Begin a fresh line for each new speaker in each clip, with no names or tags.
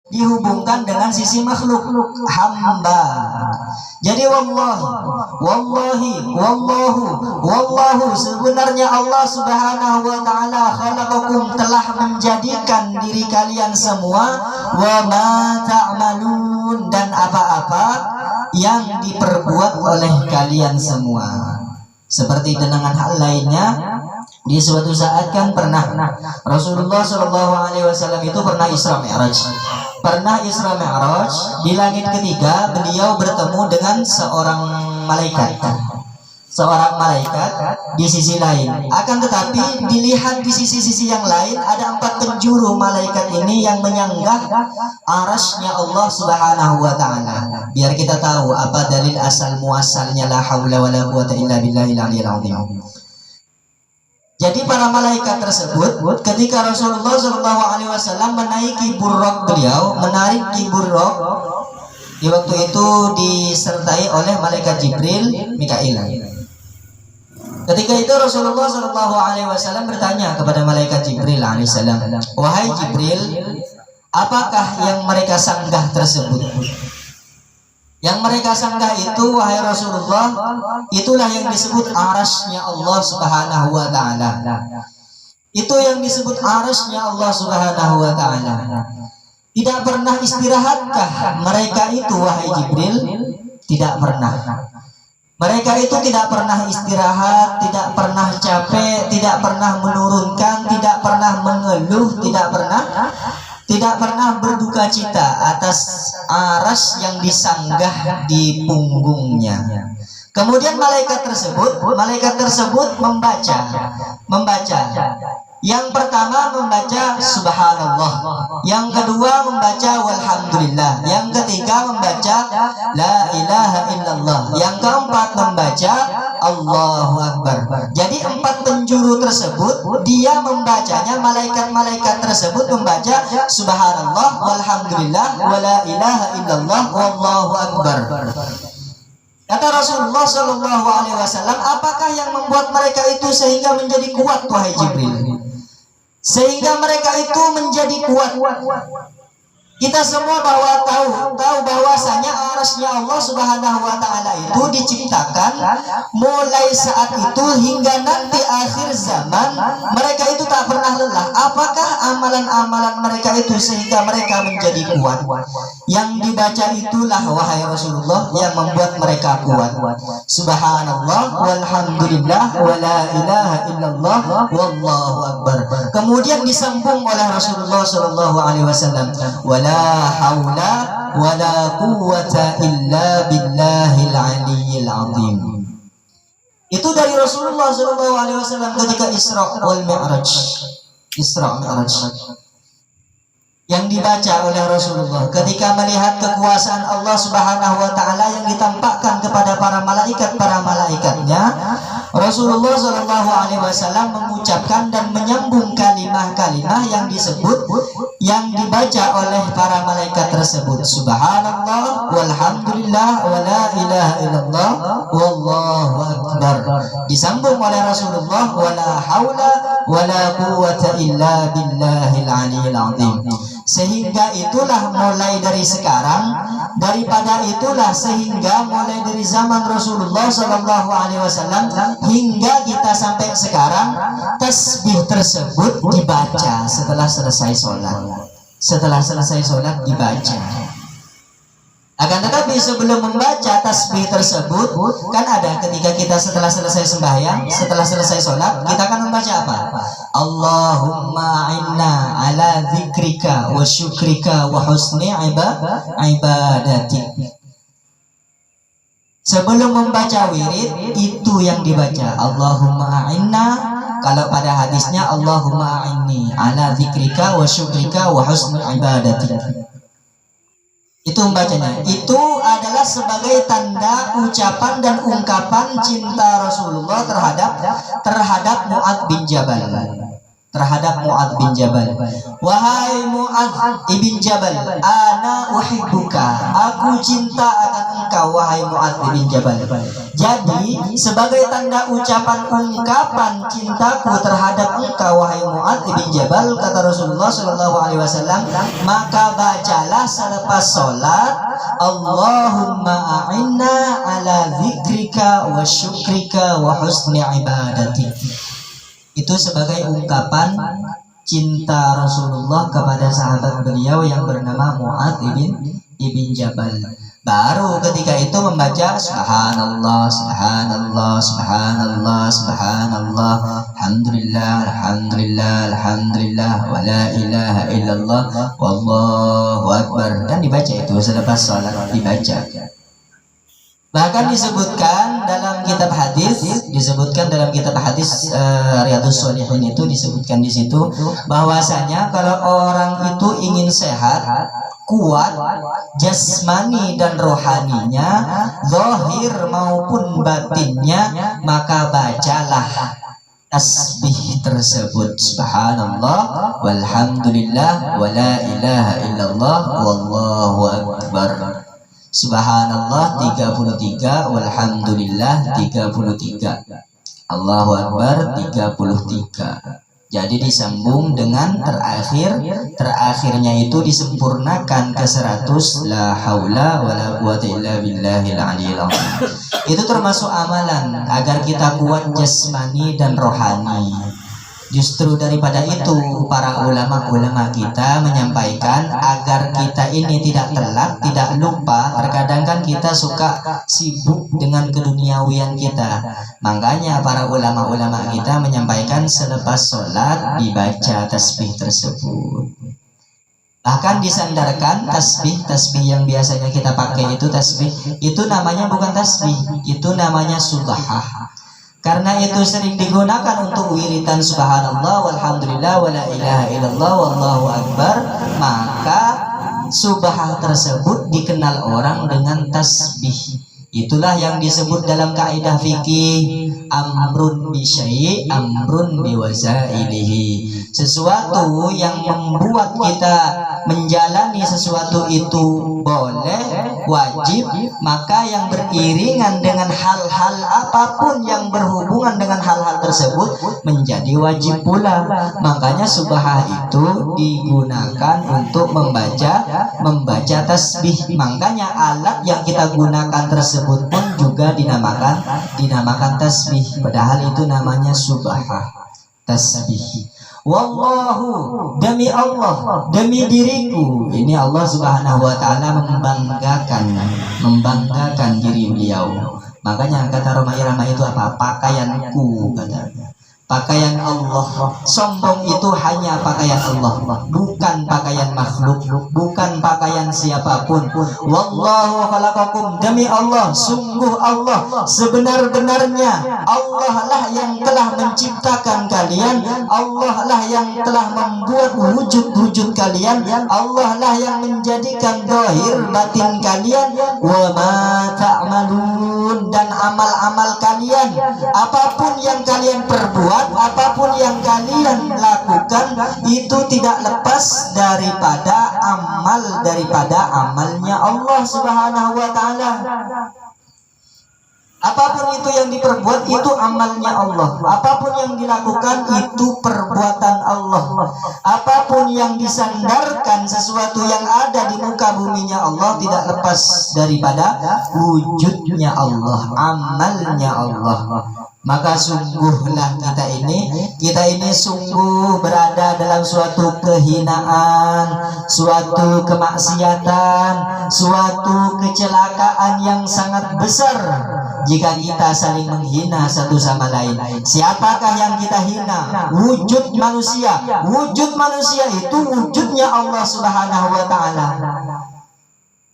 dihubungkan dengan sisi makhluk, hamba. Jadi wallahu sebenarnya Allah Subhanahu wa taala khalaqakum telah menjadikan diri kalian semua, wa ma ta'malun dan apa-apa yang diperbuat oleh kalian semua. Seperti dengan hal lainnya, di suatu saat kan pernah Rasulullah SAW itu pernah Isra Mi'raj. Di langit ketiga beliau bertemu dengan seorang malaikat di sisi lain. Akan tetapi dilihat di sisi-sisi yang lain ada 4 penjuru malaikat ini yang menyanggah arasnya Allah Subhanahu wa taala. Biar kita tahu apa dalil asal muasalnya la haula wala quwata illa billahil aliyil azim. Jadi para malaikat tersebut ketika Rasulullah SAW menaiki burraq beliau, menarik di burraq, di waktu itu disertai oleh malaikat Jibril, Mikail. Ketika itu Rasulullah SAW bertanya kepada malaikat Jibril alaihissalam, wahai Jibril, apakah yang mereka sanggah tersebut? Yang mereka sanggah itu, wahai Rasulullah, itulah yang disebut arasnya Allah Subhanahu wa taala. Itu yang disebut arasnya Allah Subhanahu wa taala. Tidak pernah istirahatkah mereka itu, wahai Jibril? Tidak pernah. Mereka itu tidak pernah istirahat, tidak pernah capek, tidak pernah menurunkan, tidak pernah mengeluh, tidak pernah berduka cita atas aras yang disanggah di punggungnya. Kemudian malaikat tersebut membaca. Yang pertama membaca subhanallah, yang kedua membaca walhamdulillah, yang ketiga membaca la ilaha illallah, yang keempat membaca Allahu akbar. Jadi 4 penjuru tersebut dia membacanya, malaikat-malaikat tersebut membaca subhanallah walhamdulillah wala ilaha illallah wallahu akbar. Kata Rasulullah SAW, apakah yang membuat mereka itu sehingga menjadi kuat, wahai Jibril? Sehingga mereka itu menjadi kuat. Kita semua tahu bahwasanya arasnya Allah Subhanahu wa taala itu diciptakan mulai saat itu hingga nanti akhir zaman. Mereka itu tak pernah lelah. Apakah amalan-amalan mereka itu sehingga mereka menjadi kuat? Yang dibaca itulah, wahai Rasulullah, yang membuat mereka kuat. Subhanallah walhamdulillah wala ilaha illallah wallahu akbar. Kemudian disambung oleh Rasulullah SAW, wala haula wala quwwata illa billahil aliyil azim. Itu dari Rasulullah SAW ketika Isra wal Mi'raj. Yang dibaca oleh Rasulullah ketika melihat kekuasaan Allah Subhanahu wa taala yang ditampakkan kepada para malaikatnya, Rasulullah SAW mengucapkan dan menyambung kalimat-kalimat yang disebut, yang dibaca oleh para malaikat tersebut. Subhanallah walhamdulillah wala ilaha illallah wallahu akbar. Disambung oleh Rasulullah, wala haula wala quwwata illa billahil aliyil azim. Sehingga itulah mulai dari sekarang, daripada itulah sehingga mulai dari zaman Rasulullah SAW hingga kita sampai sekarang, tasbih tersebut dibaca setelah selesai sholat dibaca. Akan tetapi sebelum membaca tasbih tersebut, kan ada ketika kita setelah selesai sembahyang, setelah selesai sholat, kita akan membaca apa? Allahumma inna ala dzikrika wa syukrika wa husni ibadatik. Sebelum membaca wirid, itu yang dibaca. Allahumma inna, kalau pada hadisnya Allahumma inni ala dzikrika wa syukrika wa husni ibadatik. Itu membacanya. Itu adalah sebagai tanda ucapan dan ungkapan cinta Rasulullah terhadap Mu'adz bin Jabal. terhadap Mu'adz bin Jabal. Wahai Mu'adz ibn Jabal, ana uhibbuka, aku cinta akan engkau wahai Mu'adz bin Jabal. Jadi sebagai tanda ungkapan cintaku terhadap engkau wahai Mu'adz bin Jabal, kata Rasulullah SAW, maka bacalah selepas sholat, Allahumma a'inna ala zikrika wa syukrika wa husni ibadatik. Itu sebagai ungkapan cinta Rasulullah kepada sahabat beliau yang bernama Mu'adz ibn Jabal. Baru ketika itu membaca subhanallah, subhanallah, subhanallah, subhanallah, alhamdulillah, alhamdulillah, alhamdulillah, wa la ilaha illallah, wallahu akbar. Dan dibaca itu selepas sholat dibaca. Bahkan disebutkan dalam kitab hadis, Riyadhus Shalihin itu disebutkan di situ bahwasanya kalau orang itu ingin sehat, kuat jasmani dan rohaninya, zahir maupun batinnya, maka bacalah tasbih tersebut, subhanallah walhamdulillah wa la ilaha illallah wallahu akbar. Subhanallah 33, walhamdulillah 33, Allahu akbar 33. Jadi disambung dengan terakhirnya itu disempurnakan ke 100, la haula wala quwata illa billahil aliyil azim. Itu termasuk amalan agar kita kuat jasmani dan rohani. Justru daripada itu para ulama-ulama kita menyampaikan agar kita ini tidak telat, tidak lupa. Terkadang kan kita suka sibuk dengan keduniawian kita. Makanya para ulama-ulama kita menyampaikan selepas sholat dibaca tasbih tersebut. Bahkan disandarkan tasbih yang biasanya kita pakai itu tasbih, itu namanya bukan tasbih, itu namanya subhah. Karena itu sering digunakan untuk wiritan subhanallah walhamdulillah wala ilaha illallah wallahu akbar, maka subhah tersebut dikenal orang dengan tasbih. Itulah yang disebut dalam kaidah fikih amrun bi syai' amrun bi wazailihi. Sesuatu yang membuat kita menjalani sesuatu itu boleh, wajib, maka yang beriringan dengan hal-hal apapun yang berhubungan dengan hal-hal tersebut menjadi wajib pula. Makanya subhah itu digunakan untuk membaca tasbih. Makanya alat yang kita gunakan tersebut pun juga dinamakan tasbih, padahal itu namanya subhah, tasbih. Wallahu, demi Allah, demi diriku. Ini Allah Subhanahu wa taala membanggakan diri beliau. Makanya kata Roma itu apa? Pakaianku, katanya. Pakaian Allah. Sombong itu hanya pakaian Allah, bukan pakaian makhluk, bukan pakaian siapapun. Wallahu khalaqakum, demi Allah, sungguh Allah sebenar-benarnya. Allah lah yang telah menciptakan kalian, Allah lah yang telah membuat wujud-wujud kalian, Allah lah yang menjadikan zahir batin kalian. Wa ma ta'malun, dan amal-amal kalian, apapun yang kalian perbuat, apapun yang kalian lakukan, itu tidak lepas daripada amalnya Allah Subhanahu wa taala. Apapun itu yang diperbuat itu amalnya Allah. Apapun yang dilakukan itu perbuatan Allah. Apapun yang disandarkan sesuatu yang ada di muka buminya Allah tidak lepas daripada wujudnya Allah, amalnya Allah. Maka sungguhlah kita ini sungguh berada dalam suatu kehinaan, suatu kemaksiatan, suatu kecelakaan yang sangat besar jika kita saling menghina satu sama lain. Siapakah yang kita hina? Wujud manusia. Wujud manusia itu wujudnya Allah Subhanahu wa taala.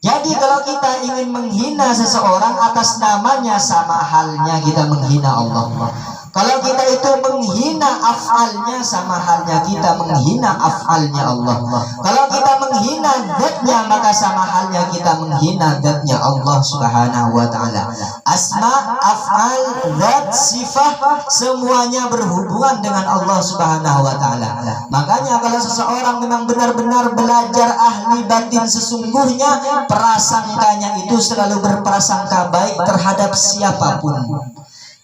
Jadi kalau kita ingin menghina seseorang atas namanya, sama halnya kita menghina Allah. Kalau kita itu menghina af'alnya, sama halnya kita menghina af'alnya Allah. Kalau kita menghina zatnya, maka sama halnya kita menghina zatnya Allah subhanahu wa ta'ala. Asma, af'al, zat, sifat, semuanya berhubungan dengan Allah subhanahu wa ta'ala. Makanya kalau seseorang memang benar-benar belajar ahli batin sesungguhnya, prasangkanya itu selalu berprasangka baik terhadap siapapun.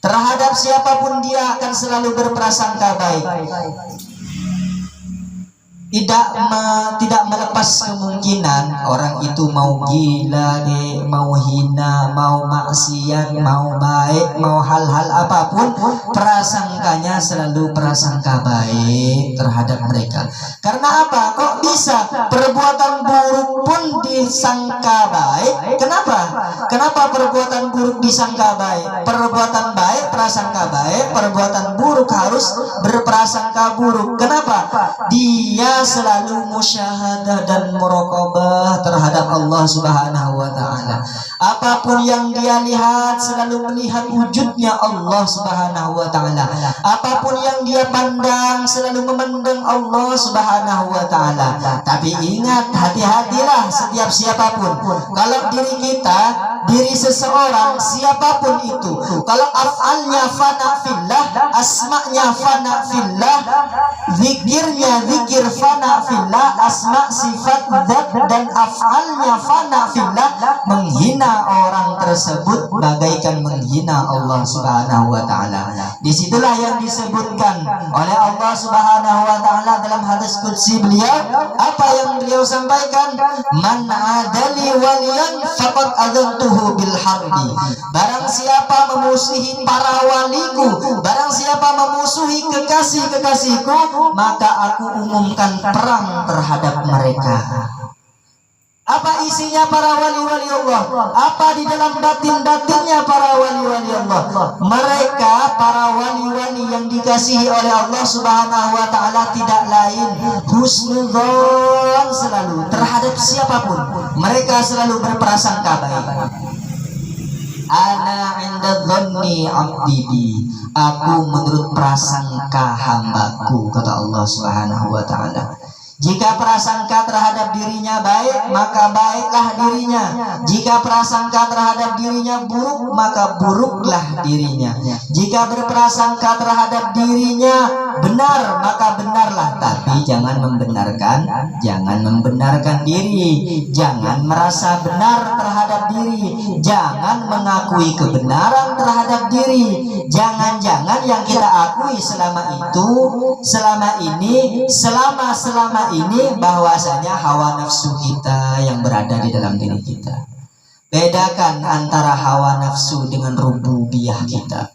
Terhadap siapapun dia akan selalu berprasangka baik. Tidak melepas kemungkinan orang itu mau gila, mau hina, mau maksiat, mau baik, mau hal-hal apapun, prasangkanya selalu prasangka baik terhadap mereka. Karena apa? Kok bisa perbuatan buruk pun disangka baik? Kenapa? Kenapa perbuatan buruk disangka baik? Perbuatan baik prasangka baik, perbuatan buruk harus berprasangka buruk. Kenapa? Dia selalu musyahadah dan muraqabah terhadap Allah subhanahu wa ta'ala. Apapun yang dia lihat selalu melihat wujudnya Allah subhanahu wa ta'ala. Apapun yang dia pandang selalu memandang Allah subhanahu wa ta'ala. Tapi ingat, hati-hatilah setiap siapapun. Kalau diri kita, diri seseorang, siapapun itu, kalau af'alnya fana fillah, asma'nya fana fillah, zikirnya zikir fana fillah, asma, sifat, zat, dan af'alnya fana fillah, menghina orang tersebut bagaikan menghina Allah subhanahu wa ta'ala. Disitulah yang disebutkan oleh Allah subhanahu wa ta'ala dalam hadis qudsi beliau. Apa yang beliau sampaikan? Man adali waliyan faqad adantuhu bil harbi. Barang siapa memusuhi para waliku, barang siapa memusuhi kekasih-kekasihku, maka aku umumkan perang terhadap mereka. Apa isinya para wali-wali Allah? Apa di dalam batin-batinnya para wali-wali Allah? Mereka para wali-wali yang dikasihi oleh Allah subhanahu wa ta'ala tidak lain husnudzon selalu terhadap siapapun. Mereka selalu berprasangka baik. Ana inda dhanni abdi, aku menurut prasangka hambaku, kata Allah subhanahu wa ta'ala. Jika prasangka terhadap dirinya baik, maka baiklah dirinya. Jika prasangka terhadap dirinya buruk, maka buruklah dirinya. Jika berprasangka terhadap dirinya benar, maka benarlah. Tapi jangan membenarkan diri. Jangan merasa benar terhadap diri. Jangan mengakui kebenaran terhadap diri. Jangan-jangan yang kita akui selama ini bahwasanya hawa nafsu kita yang berada di dalam diri kita. Bedakan antara hawa nafsu dengan rububiyah kita.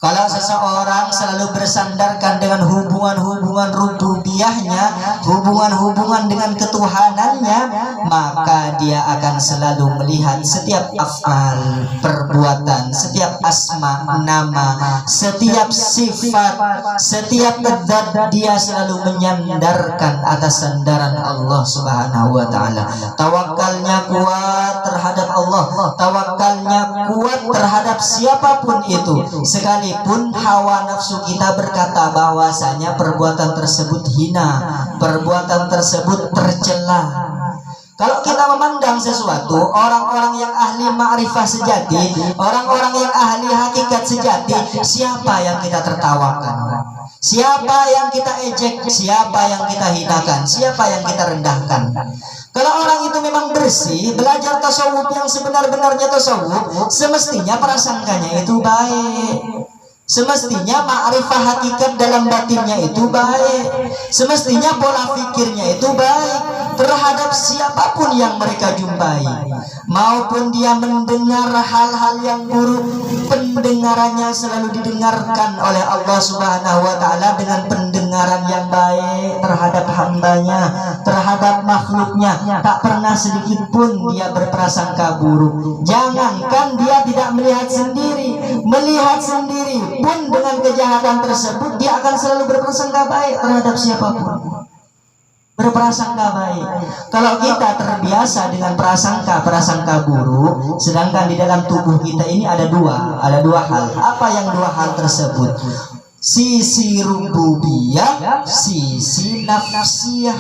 Kalau seseorang selalu bersandarkan dengan hubungan-hubungan rububiyahnya, hubungan-hubungan dengan ketuhanannya, maka dia akan selalu melihat setiap af'al, perbuatan, setiap asma, nama, setiap sifat, setiap zat, dia selalu menyandarkan atas sandaran Allah subhanahu wa ta'ala. Tawakalnya kuat terhadap Allah, tawakalnya kuat terhadap siapapun itu. Sekalipun hawa nafsu kita berkata bahwasanya perbuatan tersebut hina, perbuatan tersebut tercela. Kalau kita memandang sesuatu, orang-orang yang ahli ma'rifah sejati, orang-orang yang ahli hakikat sejati, siapa yang kita tertawakan? Siapa yang kita ejek? Siapa yang kita hinakan? Siapa yang kita rendahkan? Kalau orang itu memang bersih, belajar tasawuf yang sebenar-benarnya tasawuf, semestinya prasangkanya itu baik. Semestinya ma'rifah hakikat dalam batinnya itu baik. Semestinya pola pikirnya itu baik terhadap siapapun yang mereka jumpai. Maupun dia mendengar hal-hal yang buruk, pendengarannya selalu didengarkan oleh Allah subhanahu wa ta'ala dengan pendengaran yang baik terhadap hambanya, terhadap makhluknya. Tak pernah sedikit pun dia berprasangka buruk. Jangankan dia tidak melihat sendiri pun dengan kejahatan tersebut, dia akan selalu berprasangka baik terhadap siapapun. Berprasangka baik. Kalau kita terbiasa dengan prasangka buruk, sedangkan di dalam tubuh kita ini ada dua hal. Apa yang dua hal tersebut? sisi rububiyah, sisi nafsiyah.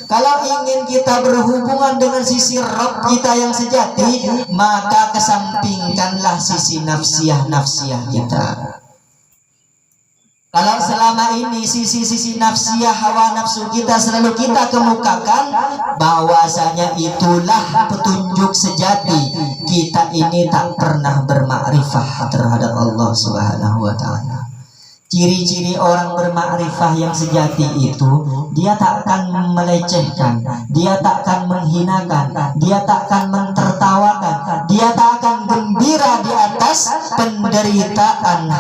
Kalau ingin kita berhubungan dengan sisi Rabb kita yang sejati, maka kesampingkanlah sisi nafsiyah kita. Kalau selama ini sisi-sisi nafsiyah, hawa nafsu kita selalu kita kemukakan, bahwasanya itulah petunjuk sejati. Kita ini tak pernah bermakrifah terhadap Allah Subhanahu wa ta'ala. Ciri-ciri orang bermakrifah yang sejati itu, dia tak akan melecehkan, dia tak akan menghinakan, dia tak akan mentertawakan, dia tak akan gembira di atas penderitaan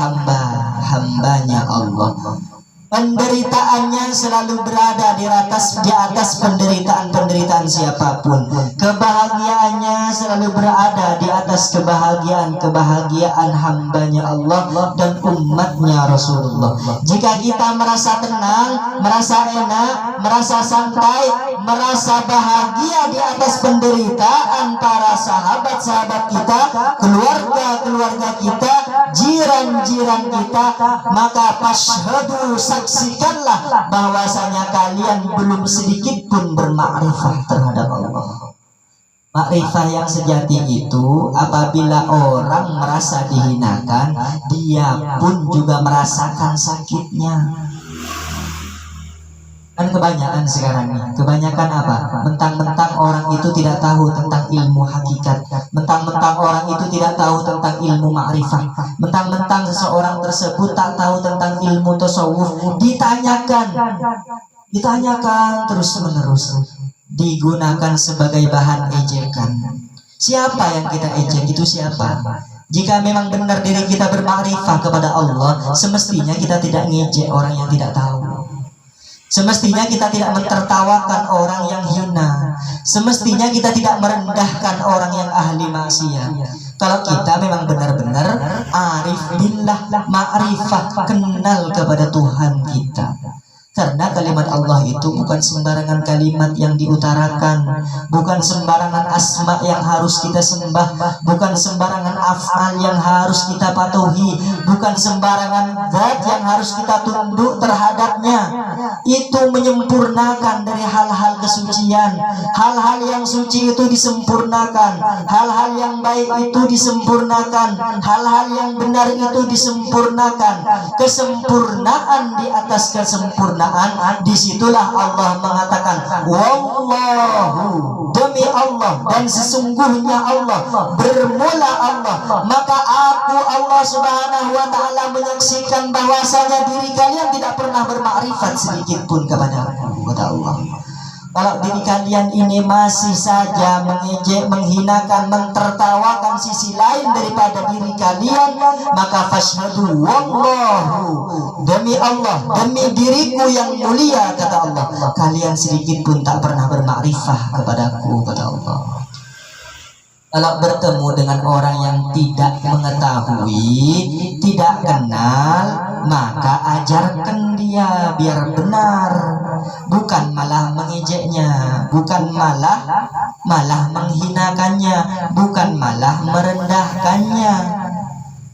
hambanya Allah. Penderitaannya selalu berada di atas penderitaan siapapun. Kebahagiaannya selalu berada di atas kebahagiaan hambanya Allah dan umatnya Rasulullah. Jika kita merasa tenang, merasa enak, merasa santai, merasa bahagia di atas penderitaan para sahabat-sahabat kita, keluarga kita, jiran-jiran kita, maka fashhadu, saksikanlah bahwasanya kalian belum sedikit pun bermakrifah terhadap Allah. Makrifah yang sejati itu apabila orang merasa dihinakan, dia pun juga merasakan sakitnya. Kan kebanyakan sekarang nih, kebanyakan apa? Mentang-mentang orang itu tidak tahu tentang ilmu hakikat, mentang-mentang orang itu tidak tahu tentang ilmu ma'rifah, mentang-mentang seseorang tersebut tak tahu tentang ilmu tasawuf, ditanyakan terus-menerus, digunakan sebagai bahan ejekan. Siapa yang kita ejek? Itu siapa? Jika memang benar diri kita bermakrifah kepada Allah, semestinya kita tidak ngejek orang yang tidak tahu. Semestinya kita tidak mentertawakan orang yang hina. Semestinya kita tidak merendahkan orang yang ahli maksiat. Kalau kita memang benar-benar arif billah, ma'rifah, kenal kepada Tuhan kita. Karena kalimat Allah itu bukan sembarangan kalimat yang diutarakan, bukan sembarangan asma yang harus kita sembah, bukan sembarangan af'al yang harus kita patuhi, bukan sembarangan zat yang harus kita tunduk terhadapnya. Itu menyempurnakan dari hal-hal kesucian. Hal-hal yang suci itu disempurnakan, hal-hal yang baik itu disempurnakan, hal-hal yang benar itu disempurnakan. Kesempurnaan di atas kesempurnaan, disitulah Allah mengatakan wallahu, demi Allah dan sesungguhnya Allah, bermula Allah, maka aku Allah Subhanahu wa ta'ala menyaksikan bahwasanya diri kalian tidak pernah bermakrifat sedikit pun kepada Allah. Kalau diri kalian ini masih saja mengejek, menghinakan, mentertawakan sisi lain daripada diri kalian, maka fashhadu wallahu, demi Allah, demi diriku yang mulia, kata Allah, kalian sedikit pun tak pernah bermakrifah kepadaku, kata Allah. Kalau bertemu dengan orang yang tidak mengetahui, tidak kenal, maka ajarkan dia biar benar, bukan malah mengejeknya, bukan malah menghinakannya, bukan malah merendahkannya.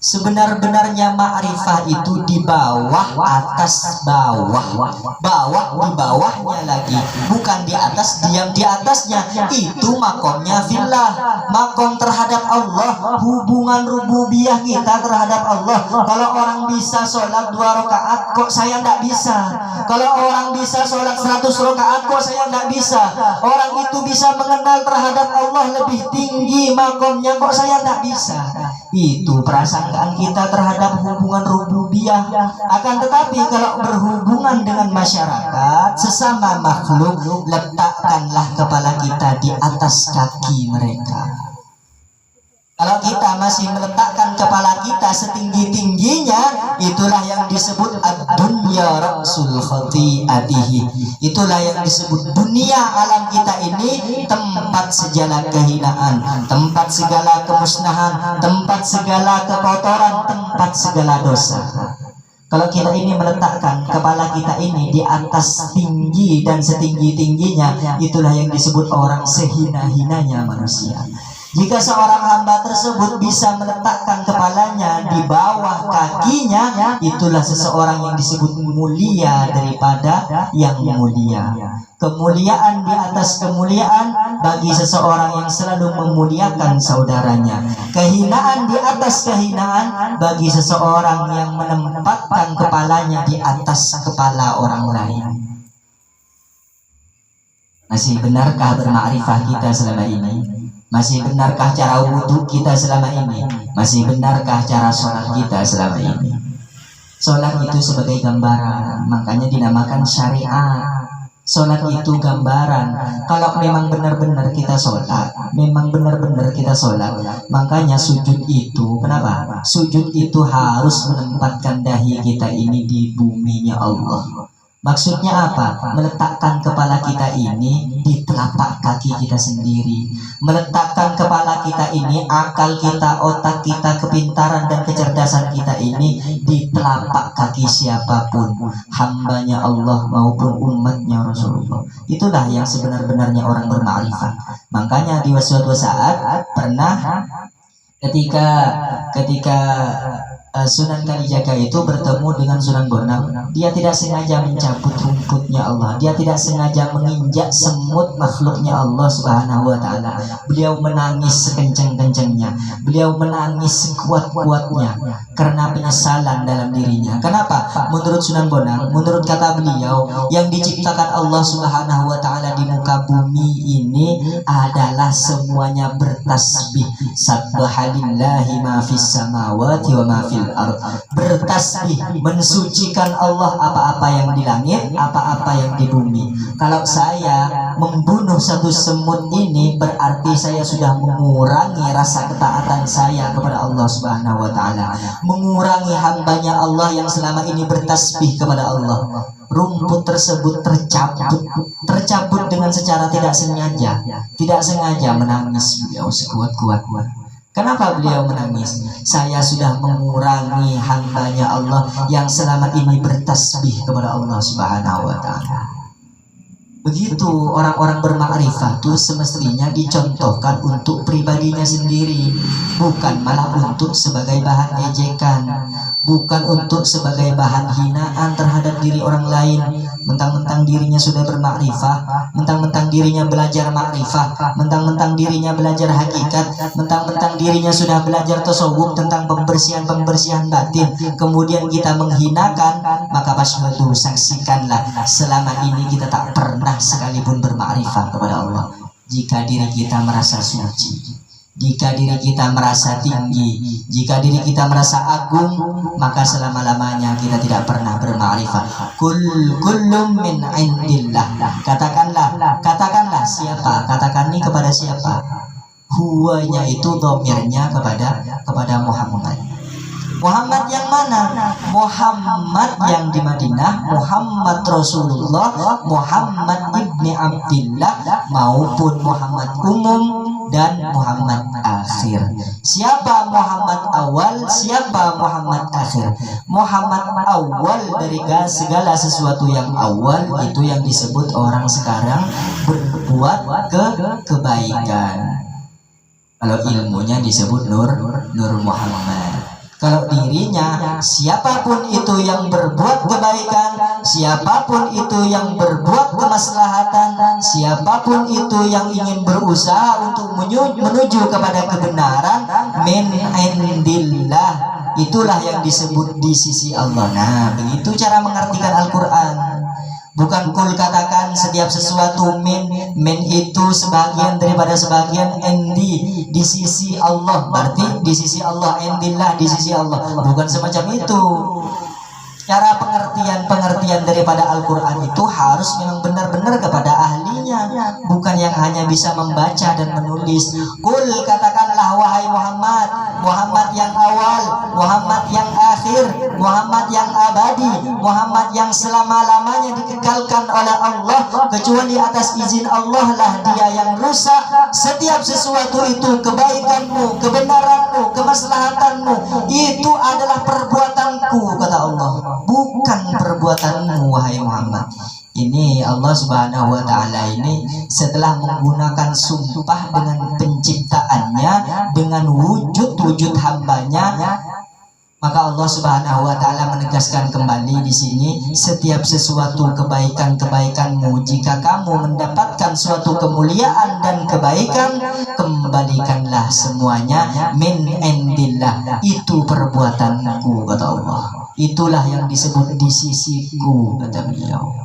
Sebenar-benarnya ma'rifah itu di bawah, atas, bawah, bawah di bawahnya lagi, bukan di atas, diam di atasnya. Itu makomnya fillah, makom terhadap Allah, hubungan rububiyah kita terhadap Allah. Kalau orang bisa sholat 2 rakaat, kok saya tidak bisa? Kalau orang bisa sholat 100 rakaat, kok saya tidak bisa? Orang itu bisa mengenal terhadap Allah lebih tinggi makomnya, kok saya tidak bisa? Itu prasangkaan kita terhadap hubungan rububiyah. Akan tetapi kalau berhubungan dengan masyarakat, sesama makhluk, letakkanlah kepala kita di atas kaki mereka. Kalau kita masih meletakkan kepala kita setinggi-tingginya, itulah yang disebut ad-dunya ra'sul khati'atihi. Itulah yang disebut dunia alam kita ini tempat segala kehinaan, tempat segala kemusnahan, tempat segala kekotoran, tempat segala dosa. Kalau kita ini meletakkan kepala kita ini di atas tinggi dan setinggi-tingginya, itulah yang disebut orang sehina-hinanya manusia. Jika seorang hamba tersebut bisa meletakkan kepalanya di bawah kakinya, itulah seseorang yang disebut mulia daripada yang mulia. Kemuliaan di atas kemuliaan bagi seseorang yang selalu memuliakan saudaranya. Kehinaan di atas kehinaan bagi seseorang yang menempatkan kepalanya di atas kepala orang lain. Masih benarkah bermakrifah kita selama ini? Masih benarkah cara wudhu kita selama ini? Masih benarkah cara sholat kita selama ini? Sholat itu sebagai gambaran, makanya dinamakan syariat. Sholat itu gambaran. Kalau memang benar-benar kita sholat, memang benar-benar kita sholat, makanya sujud itu, kenapa? Sujud itu harus menempatkan dahi kita ini di buminya Allah. Maksudnya apa? Meletakkan kepala kita ini di telapak kaki kita sendiri. Meletakkan kepala kita ini, akal kita, otak kita, kepintaran dan kecerdasan kita ini di telapak kaki siapapun, hambanya Allah maupun umatnya Rasulullah. Itulah yang sebenar-benarnya orang bermakrifat. Makanya di suatu saat pernah ketika Sunan Kalijaga itu bertemu dengan Sunan Bonang, dia tidak sengaja mencabut rumputnya Allah, dia tidak sengaja menginjak semut makhluknya Allah Subhanahu wa Ta'ala. Beliau menangis sekencang-kencangnya, beliau menangis sekuat-kuatnya karena penyesalan dalam dirinya. Kenapa? Menurut Sunan Bonang, menurut kata beliau, yang diciptakan Allah Subhanahu wa Ta'ala di muka bumi ini adalah semuanya bertasbih. Subhanallahi ma fis samawati wa ma fil ard. Bertasbih, mensucikan Allah apa-apa yang di langit, apa-apa yang di bumi. Kalau saya membunuh satu semut ini, berarti saya sudah mengurangi rasa ketaatan saya kepada Allah Subhanahu wa Ta'ala, mengurangi hambanya Allah yang selama ini bertasbih kepada Allah. Rumput tersebut tercabut dengan secara tidak sengaja menangis beliau sekuat-kuat. Kenapa beliau menangis? Saya sudah mengurangi hambanya Allah yang selama ini bertasbih kepada Allah Subhanahu wa Ta'ala. Begitu orang-orang bermakrifat itu semestinya dicontohkan untuk pribadinya sendiri, bukan malah untuk sebagai bahan ejekan, bukan untuk sebagai bahan hinaan terhadap diri orang lain. Mentang-mentang dirinya sudah bermakrifah, mentang-mentang dirinya belajar makrifah, mentang-mentang dirinya belajar hakikat, mentang-mentang dirinya sudah belajar tasawuf tentang pembersihan batin, kemudian kita menghinakan, maka pasmadu, saksikanlah selama ini kita tak pernah sekalipun bermakrifah kepada Allah. Jika diri kita merasa suci, jika diri kita merasa tinggi, jika diri kita merasa agung, maka selama-lamanya kita tidak pernah bermakrifah. Kullum min indillah. Katakanlah siapa? Katakan ini kepada siapa? Huwanya itu dhamirnya kepada Muhammad. Muhammad yang mana? Muhammad yang di Madinah, Muhammad Rasulullah, Muhammad ibni Abdillah, maupun Muhammad umum dan Muhammad akhir. Siapa Muhammad awal, siapa Muhammad akhir? Muhammad awal dari segala sesuatu yang awal, itu yang disebut orang sekarang berbuat kebaikan. Kalau ilmunya disebut Nur Muhammad. Kalau dirinya, siapapun itu yang berbuat kebaikan, siapapun itu yang berbuat kemaslahatan, siapapun itu yang ingin berusaha untuk menuju kepada kebenaran, min indillah, itulah yang disebut di sisi Allah. Nah, begitu cara mengartikan Al-Quran. Bukan kul katakan setiap sesuatu min itu sebagian daripada sebagian, endi di sisi Allah, berarti di sisi Allah, endillah di sisi Allah. Bukan semacam itu. Cara pengertian daripada Al-Quran itu harus memang benar-benar kepada ahlinya, bukan yang hanya bisa membaca dan menulis. Kul katakanlah wahai Muhammad, Muhammad yang awal, Muhammad yang akhir, Muhammad yang abadi, Muhammad yang selama-lamanya dikekalkan oleh Allah, kecuali atas izin Allah lah dia yang rusak. Setiap sesuatu itu, kebaikanmu, kebenaranmu, kemaslahatanmu, itu adalah perbuatanku, kata Allah, bukan perbuatanmu wahai Muhammad. Ini Allah Subhanahu wa Ta'ala ini setelah menggunakan sumpah dengan penciptaannya, dengan wujud hambanya, maka Allah Subhanahu wa taala menegaskan kembali di sini, setiap sesuatu kebaikan-kebaikanmu, jika kamu mendapatkan suatu kemuliaan dan kebaikan, kembalikanlah semuanya min indillah, itu perbuatanku, kata Allah. Itulah yang disebut di sisiku, kata beliau.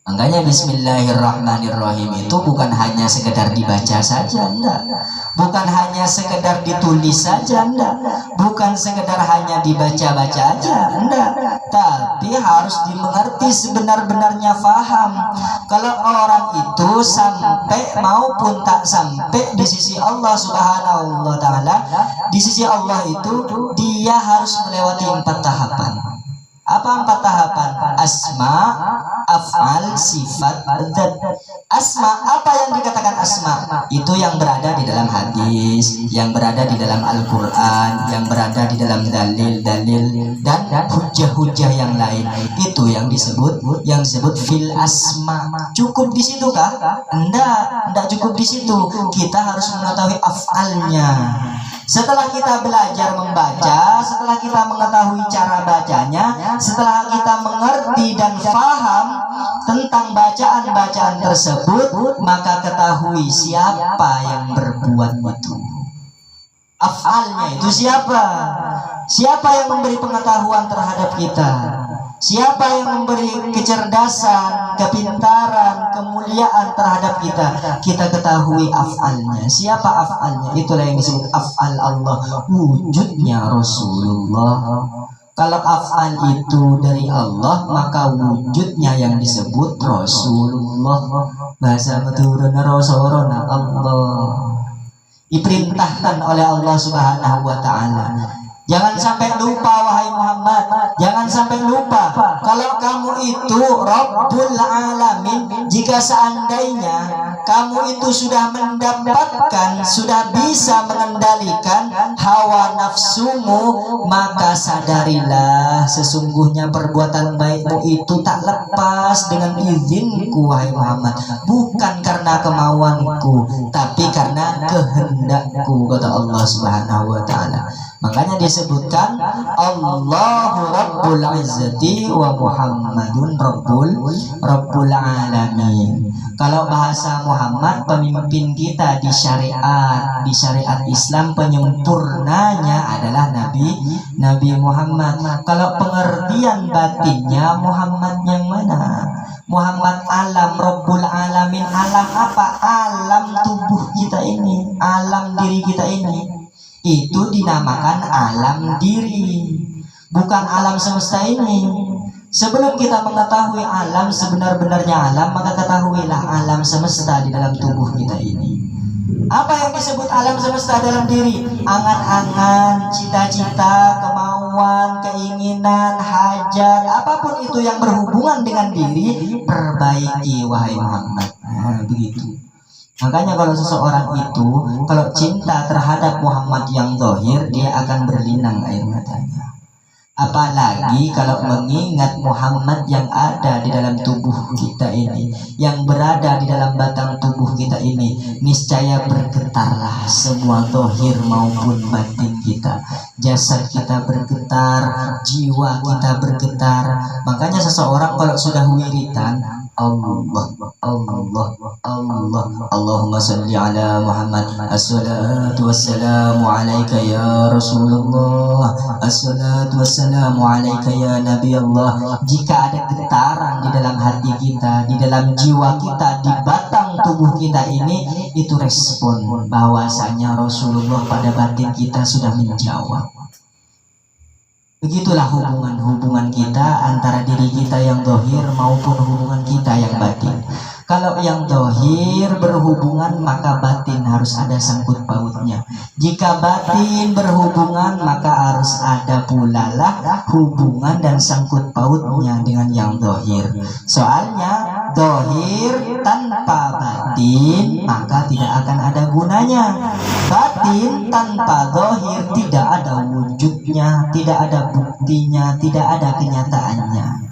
Makanya bismillahirrahmanirrahim itu bukan hanya sekedar dibaca saja, enggak. Bukan hanya sekedar ditulis saja, enggak. Bukan sekedar hanya dibaca-baca aja, enggak. Tapi harus dimengerti sebenar-benarnya, faham. Kalau orang itu sampai maupun tak sampai di sisi Allah Subhanahu wa taala, di sisi Allah itu dia harus melewati 4 tahapan. Apa 4 tahapan? Asma, af'al, sifat, zat. Asma, apa yang dikatakan asma? Itu yang berada di dalam hadis, yang berada di dalam Al-Quran, yang berada di dalam dalil-dalil dan hujah-hujah yang lain. Itu yang disebut fil asma. Cukup di situ kah? Enggak cukup di situ. Kita harus mengetahui af'alnya. Setelah kita belajar membaca, setelah kita mengetahui cara bacanya, setelah kita mengerti dan faham tentang bacaan-bacaan tersebut, maka ketahui siapa yang berbuat itu. Af'alnya itu siapa? Siapa yang memberi pengetahuan terhadap kita? Siapa yang memberi kecerdasan, kepintaran, kemuliaan terhadap kita? Kita ketahui af'alnya. Siapa af'alnya? Itulah yang disebut af'al Allah, wujudnya Rasulullah. Kalau af'al itu dari Allah, maka wujudnya yang disebut Rasulullah. Bahasa maturana Rasulullah Allah, diperintahkan oleh Allah Subhanahu wa taala. Jangan sampai lupa, wahai Muhammad, jangan sampai lupa kalau kamu itu Rabbul Alamin. Jika seandainya kamu itu sudah mendapatkan, sudah bisa mengendalikan hawa nafsumu, maka sadarilah sesungguhnya perbuatan baikmu itu tak lepas dengan izinku, wahai Muhammad. Bukan karena kemauanku, tapi karena kehendakku, kata Allah Subhanahu wa taala. Makanya disebutkan Allahu Rabbul Izzati wa Muhammadun Rabbul Alamin. Kalau bahasa Muhammad, pemimpin kita di syariat Islam, penyempurnanya adalah Nabi Muhammad. Kalau pengertian batinnya, Muhammad yang mana? Muhammad alam, Rabbul Alamin. Alam apa? Alam tubuh kita ini, alam diri kita ini. Itu dinamakan alam diri, bukan alam semesta ini. Sebelum kita mengetahui alam sebenar-benarnya alam, maka ketahuilah alam semesta di dalam tubuh kita ini. Apa yang disebut alam semesta dalam diri? Angan-angan, cita-cita, kemauan, keinginan, hajat, apapun itu yang berhubungan dengan diri, perbaiki, wahai Muhammad. Nah, begitu. Makanya kalau seseorang itu, kalau cinta terhadap Muhammad yang zahir, dia akan berlinang air matanya. Apalagi kalau mengingat Muhammad yang ada di dalam tubuh kita ini, yang berada di dalam batang tubuh kita ini, niscaya bergetarlah semua zahir maupun batin kita. Jasad kita bergetar, jiwa kita bergetar. Makanya seseorang kalau sudah wiritan, Allah, Allahumma salli ala Muhammad, assalatu wassalamu alaika ya Rasulullah, assalatu wassalamu alaika ya Nabi Allah. Jika ada getaran di dalam hati kita, di dalam jiwa kita, di batang tubuh kita ini, itu respon bahwasanya Rasulullah pada batin kita sudah menjawab. Begitulah hubungan kita antara diri kita yang zahir maupun hubungan kita yang batin. Kalau yang zahir berhubungan, maka batin harus ada sangkut pautnya. Jika batin berhubungan, maka harus ada pula lah hubungan dan sangkut pautnya dengan yang zahir. Soalnya zahir tanpa batin maka tidak akan ada gunanya. Batin tanpa zahir tidak ada wujudnya, tidak ada buktinya, tidak ada kenyataannya.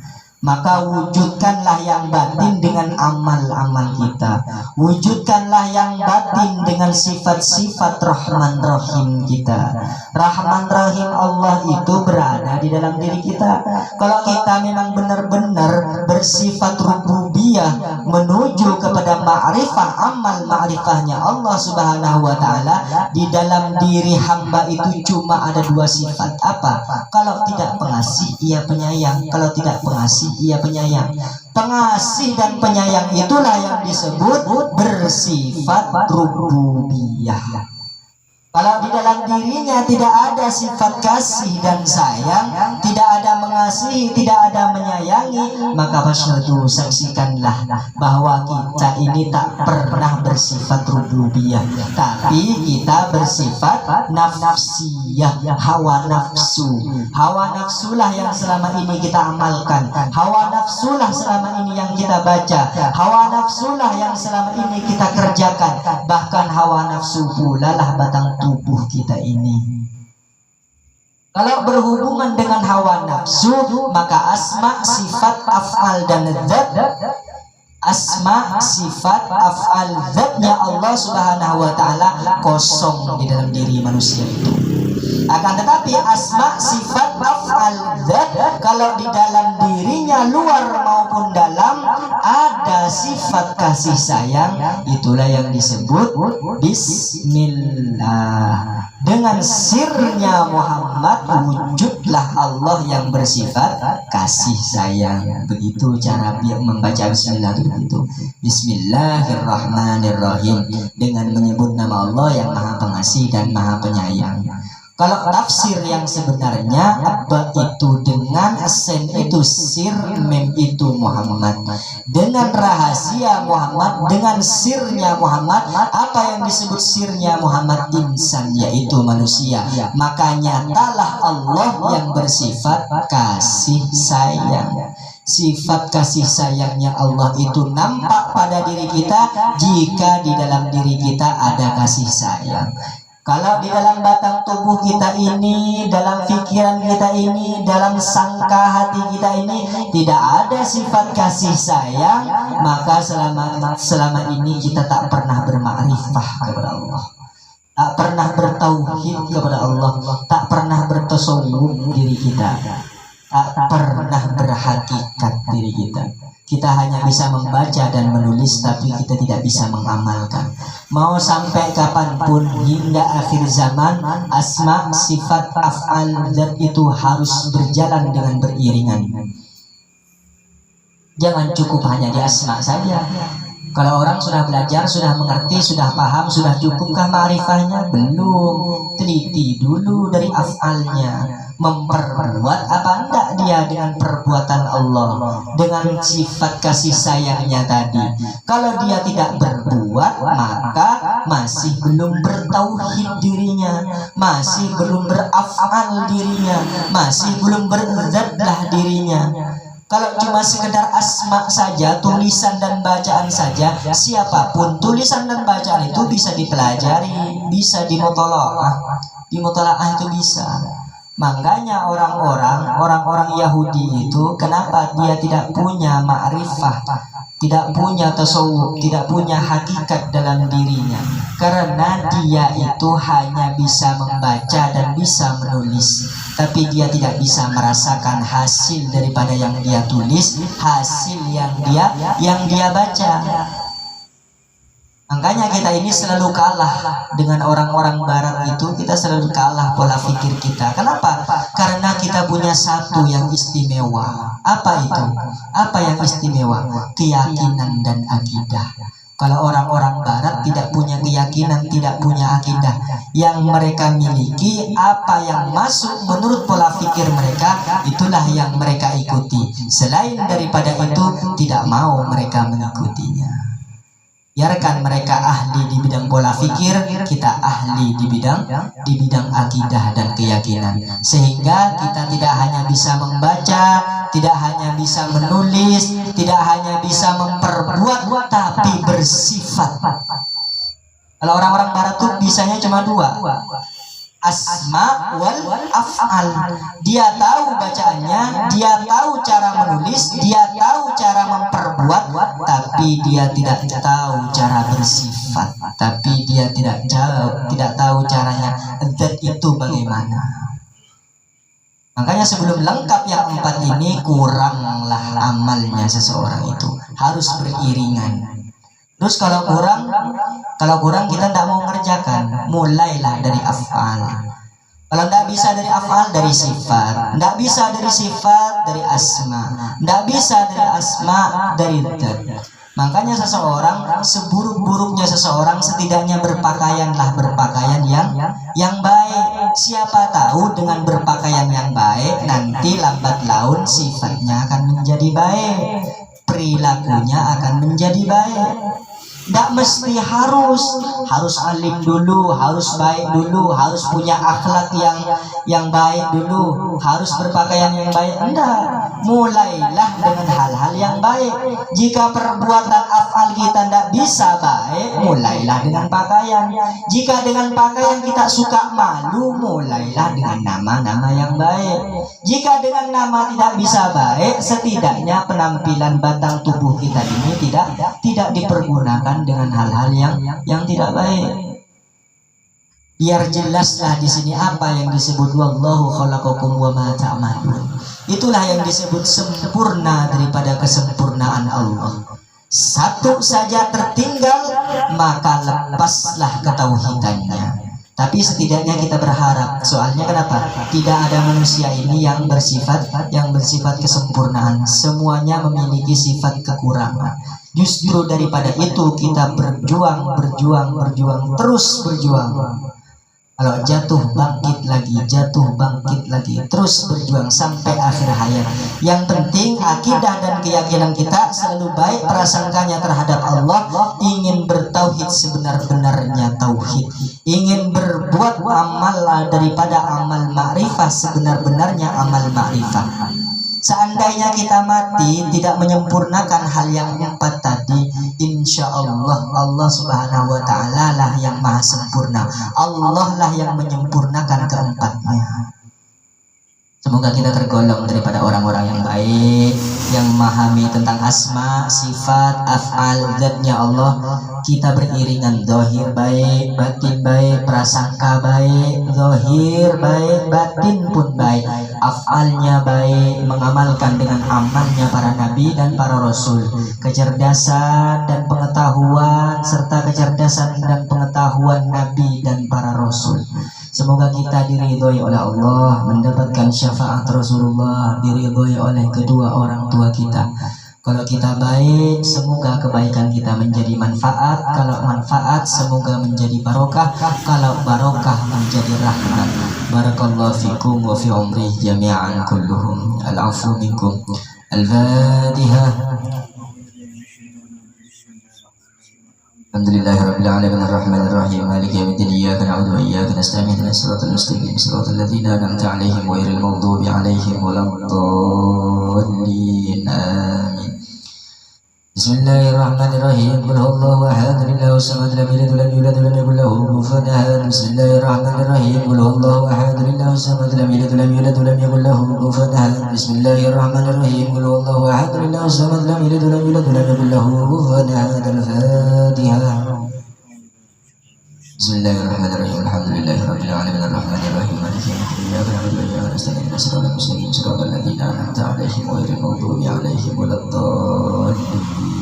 Maka wujudkanlah yang batin dengan amal-amal kita. Wujudkanlah yang batin dengan sifat-sifat Rahman Rahim kita. Rahman Rahim Allah itu berada di dalam diri kita. Kalau kita memang benar-benar bersifat rububiyah menuju kepada ma'rifah, amal ma'rifahnya Allah Subhanahu wa Ta'ala, di dalam diri hamba itu cuma ada dua sifat. Apa? Kalau tidak pengasih, ia penyayang. Kalau tidak pengasih, ia penyayang. Pengasih dan penyayang itulah yang disebut bersifat rububiyah. Kalau di dalam dirinya tidak ada sifat kasih dan sayang, tidak ada mengasihi, tidak ada menyayangi, maka fasyhadu, saksikanlah bahwa kita ini tak pernah bersifat rububiyah, tapi kita bersifat nafsiyah, hawa nafsu. Hawa nafsulah yang selama ini kita amalkan, hawa nafsulah selama ini yang kita baca, hawa nafsulah yang selama ini kita kerjakan. Bahkan hawa nafsu pula lah batang tubuh kita ini. Kalau berhubungan dengan hawa nafsu, maka asma, sifat, af'al dan dzat, asma, sifat, af'al, dzatnya Allah Subhanahu wa Ta'ala kosong di dalam diri manusia itu. Akan tetapi asma, sifat, af'al, dzat, kalau di dalam dirinya luar maupun dalam ada sifat kasih sayang, itulah yang disebut Bismillah. Dengan sirnya Muhammad wujudlah Allah yang bersifat kasih sayang. Begitu cara membaca Bismillah itu begitu. Bismillahirrahmanirrahim, dengan menyebut nama Allah yang Maha Pengasih dan Maha Penyayang. Kalau tafsir yang sebenarnya, apa itu dengan sen itu sir, mem itu Muhammad, dengan rahasia Muhammad, dengan sirnya Muhammad. Apa yang disebut sirnya Muhammad? Insan, yaitu manusia. Maka nyatalah Allah yang bersifat kasih sayang. Sifat kasih sayangnya Allah itu nampak pada diri kita jika di dalam diri kita ada kasih sayang. Kalau di dalam batang tubuh kita ini, dalam pikiran kita ini, dalam sangka hati kita ini tidak ada sifat kasih sayang, maka selama ini kita tak pernah bermakrifah kepada Allah, tak pernah bertauhid kepada Allah, tak pernah bertasawuf diri kita, tak pernah berhakikat diri kita. Kita hanya bisa membaca dan menulis, tapi kita tidak bisa mengamalkan. Mau sampai kapanpun, hingga akhir zaman, asma, sifat, af'al, dzat itu harus berjalan dengan beriringan. Jangan cukup hanya di asma saja. Kalau orang sudah belajar, sudah mengerti, sudah paham, sudah cukupkah ma'rifahnya? Belum. Teliti dulu dari af'alnya. Memperbuat apa enggak dia dengan perbuatan Allah, dengan sifat kasih sayangnya tadi. Kalau dia tidak berbuat, maka masih belum bertauhid dirinya, masih belum beraf'al dirinya, masih belum berzatlah dirinya. Kalau cuma sekedar asma saja, tulisan dan bacaan saja, siapapun tulisan dan bacaan itu bisa dipelajari, bisa dimutolaah. Dimutolaah itu bisa. Makanya orang-orang Yahudi itu, kenapa dia tidak punya ma'rifah, tidak punya tasawuf, tidak punya hakikat dalam dirinya? Karena dia itu hanya bisa membaca dan bisa menulis, tapi dia tidak bisa merasakan hasil daripada yang dia tulis, hasil yang dia baca. Makanya kita ini selalu kalah dengan orang-orang barat itu, kita selalu kalah pola pikir kita. Kenapa? Karena kita punya satu yang istimewa. Apa itu? Apa yang istimewa? Keyakinan dan akidah. Kalau orang-orang barat tidak punya keyakinan, tidak punya akidah. Yang mereka miliki, apa yang masuk menurut pola pikir mereka, itulah yang mereka ikuti. Selain daripada itu, tidak mau mereka mengikutinya. Biarkan mereka ahli di bidang pola pikir, kita ahli di bidang akidah dan keyakinan. Sehingga kita tidak hanya bisa membaca, tidak hanya bisa menulis, tidak hanya bisa memperbuat, tapi bersifat. Kalau orang-orang barat tuh bisanya cuma dua. asma wal af'al. Dia tahu bacaannya, dia tahu cara menulis, dia tahu cara memperbuat, tapi dia tidak tahu cara bersifat, tapi dia tidak tahu caranya zat itu bagaimana. Makanya sebelum lengkap yang 4 ini, kuranglah amalnya seseorang itu, harus beriringan. Terus kalau kurang kita tidak mau mengerjakan, mulailah dari af'al. Kalau tidak bisa dari af'al, dari sifat. Tidak bisa dari sifat, dari asma. Tidak bisa dari asma, dari zat. Makanya seseorang, seburuk-buruknya seseorang, setidaknya berpakaian yang baik. Siapa tahu dengan berpakaian yang baik, nanti lambat laun sifatnya akan menjadi baik, perilakunya akan menjadi baik. Tidak mesti harus alim dulu, harus baik dulu, harus punya akhlak yang baik dulu, harus berpakaian yang baik. Enggak, mulailah dengan hal-hal yang baik. Jika perbuatan afal kita tidak bisa baik, mulailah dengan pakaian. Jika dengan pakaian kita suka malu, mulailah dengan nama-nama yang baik. Jika dengan nama tidak bisa baik, setidaknya penampilan batang tubuh kita ini tidak dipergunakan dengan hal-hal yang tidak baik. Biar jelaslah di sini apa yang disebut wallahu khalaqakum wa ma ta'malun. Itulah yang disebut sempurna daripada kesempurnaan Allah. Satu saja tertinggal, maka lepaslah ketauhidannya. Tapi setidaknya kita berharap, soalnya kenapa? Tidak ada manusia ini yang bersifat kesempurnaan. Semuanya memiliki sifat kekurangan. Justru daripada itu kita berjuang, terus berjuang. Kalau jatuh bangkit lagi, terus berjuang sampai akhir hayat. Yang penting akidah dan keyakinan kita selalu baik, prasangkanya terhadap Allah, ingin bertauhid sebenar-benarnya tauhid, ingin berbuat amal daripada amal ma'rifah sebenar-benarnya amal ma'rifah. Seandainya kita mati tidak menyempurnakan hal yang 4 tadi, insya Allah Allah subhanahu wa ta'ala lah yang maha sempurna. Allah lah yang menyempurnakan keempatnya. Semoga kita tergolong daripada orang-orang yang baik, yang memahami tentang asma, sifat, af'al, zatnya Allah. Kita beriringan, zahir baik, batin baik, prasangka baik, zahir baik, batin pun baik, af'alnya baik, mengamalkan dengan amalnya para nabi dan para rasul. Kecerdasan dan pengetahuan serta kecerdasan dan pengetahuan nabi dan para rasul. Semoga kita diridhoi oleh Allah, mendapatkan syafaat Rasulullah, diridhoi oleh kedua orang tua kita. Kalau kita baik, semoga kebaikan kita menjadi manfaat. Kalau manfaat, semoga menjadi barokah. Kalau barokah, menjadi rahmat. Barakallahu fikum wa fi umri jami'an kulluhum. Al-afu minkum. Al-Fatihah. Alhamdulillahirabbil alamin arrahmanir rahim maliki yaumiddin iyyaka na'budu wa iyyaka nasta'in ihdinas siratal mustaqim siratal ladzina an'amta 'alaihim ghairil maghdubi 'alaihim waladdallin amin. Bismillahirrahmanirrahim. Qul huwallahu ahad, Allahu samad, lam yalid walam yulad walam yakul lahu kufuwan ahad. Bismillahirrahmanirrahim. Qul huwallahu ahad, Allahu samad, lam yalid walam yulad walam yakul lahu kufuwan ahad. Bismillahirrahmanirrahim. Qul huwallahu ahad, Allahu samad, lam yalid walam yulad walam yakul lahu kufuwan ahad. Al-Fatihah. Bismillahirrahmanirrahim. Alhamdulillahirabbil alamin arrahmanir rahim maliki yaumiddin iyyaka na'budu wa iyyaka nasta'in ihdinas siratal mustaqim siratal ladzina an'amta 'alaihim ghairil maghdubi 'alaihim waladdallin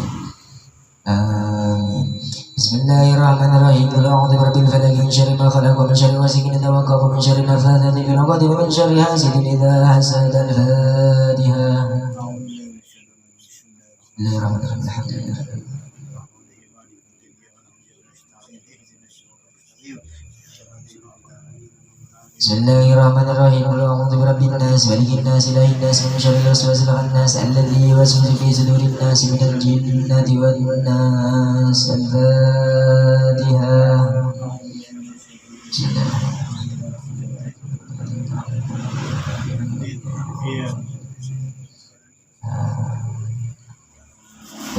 amin. Bismillahirrahmanirrahim. Qul a'udzu birabbil falaq min syarri ma khalaq wa min syarri ghasiqin idza waqab wa min syarri nafathati fil 'uqad wa min syarri hasidin idza hasad. Al-Fatihah. Bismillahirrahmanirrahim. Alhamdulillah. Bismillahirrahmanirrahim. Qul a'udzu birabbin nas, malikin nas, ilahin nas, min syarril waswasil khannas, alladzi yuwaswisu fi sudurin nas, minal jinnati wan nas. Al-Fatihah.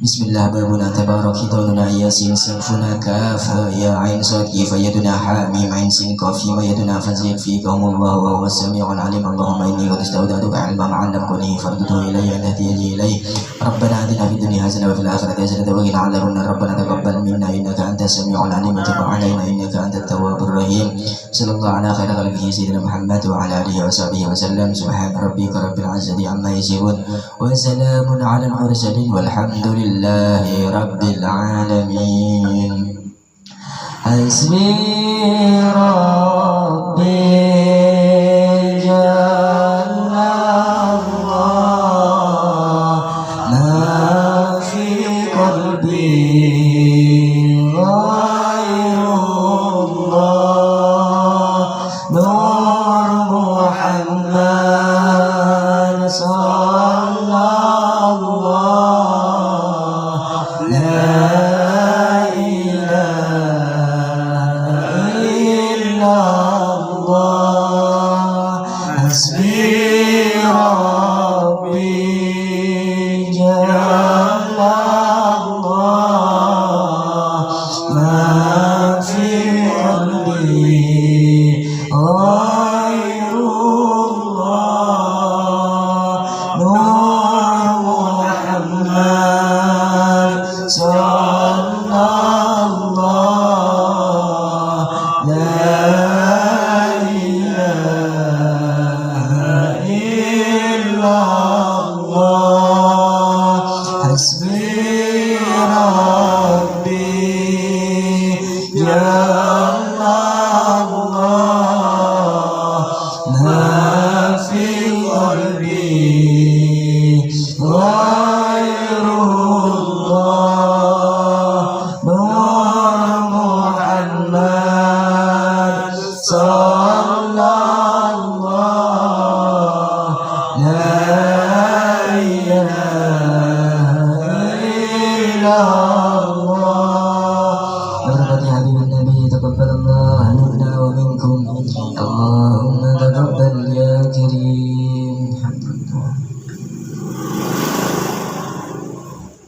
Bismillah babuna tabarak hidaluna yasin sinfuna kafa ya ain sad kifa yaduna hamim ain sin qaf ma yaduna fazil fi qaumullah wa huwa samiul alim Allahumma inni qad istawda'tuka ilman 'allamtani farduhu ilayya nahdiyani ilayhi rabbana atina fid dunya hasanah wa fil akhirati hasanah wa qina 'adzaban nar rabbana taqabbal minna innaka antas samiul alim wa tub 'alaina innaka antat tawwabur rahim sallallahu ala khairi khalqihi sayyidina Muhammad wa ala alihi wa sahbihi wa sallam subhana rabbika rabbil 'izzati amma yasifun wa salamun 'alal mursalin walhamdulillah Alhamdulillahi Rabbil Alamin. Hasbi Rabbi Jalla Allah ma fi qalbi ghairullah Nur Muhammad sallallahu Allah